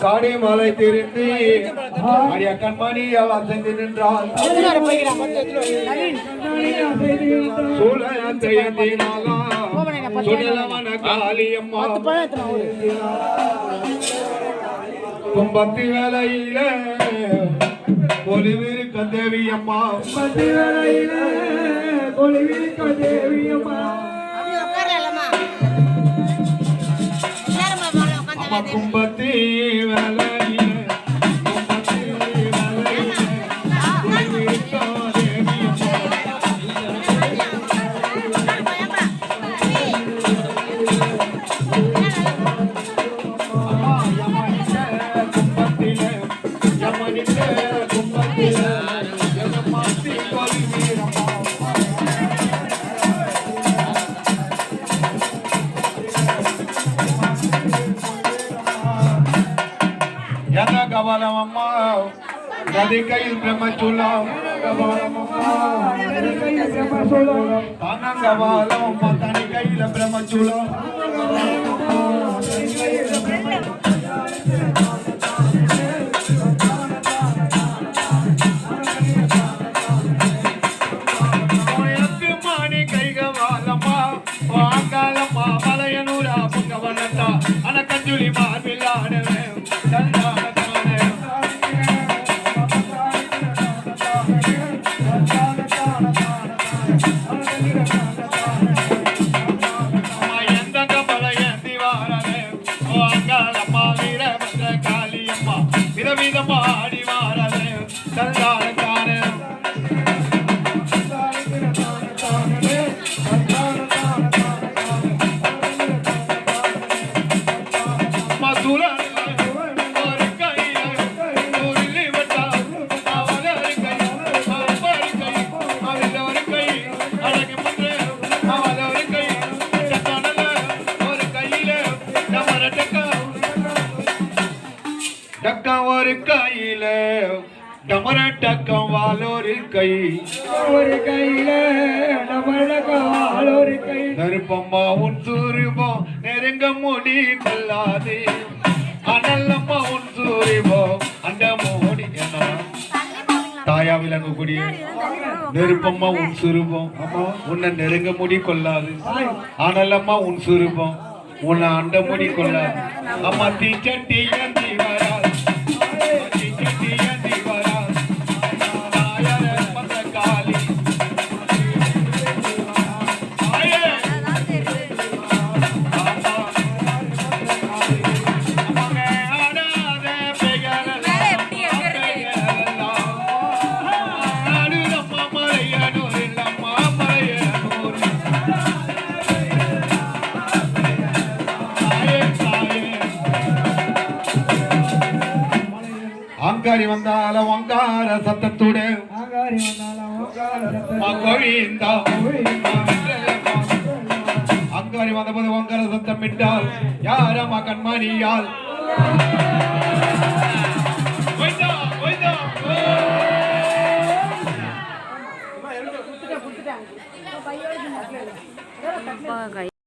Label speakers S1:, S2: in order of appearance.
S1: காடி மலை திரிந்து அடிய கண்மணியால் அசைந்து நின்றால் சுடலவன காளியம்மா கும்பத்தி வேலையில பொலிவிருக்க தேவியம்மா பொலிவிருக்க தேவியம்மா கும்பத்தி வேலையில கபாலமம்மா நதி கையில் பிரம்மச்சூலம் கபாலமம்மா தனி கையில பிரம்மச்சூலம் மாணி கைகவாலம்மா வாங்காலம்மா மலையனூரா பொங்கவனத்தா அன கஞ்சுலி மார்பில்லாடவே விதமாடி வாரது தந்தானே மதுர ஒரு கையில ஒரு லிவட்டா அவள கை அவள் கை அவள் ஒரு கை அழகு மன்ற அவள் ஒரு கை சத்தனல ஒரு கையில நமர டக்கா ஒரு கையில டமர டக்கம் வாலோரு கை ஒரு கையில டமரடக்காலோரு கை நெருப்பம்மா உன் சூரிபம் நெருங்க முடி கொள்ளாதே அனல்லம்மா உன் சூரிபம் அந்த மோடி என்ன தாயா விலங்கு கூடிய நெருப்பம்மா உன் சுரூபம் உன்னை நெருங்க முடி கொள்ளாது அனல்லம்மா உன் சுரூபம் உன்னை அண்ட முடி கொள்ளாது அம்மா தீச்சட்டி ஏந்தி வரா அங்காரி வந்தாலும் அங்கார சத்தத்துடு அங்காரி வந்தபோது அங்கார சத்தம் விட்டால் யாரம்மா கண்மணியால்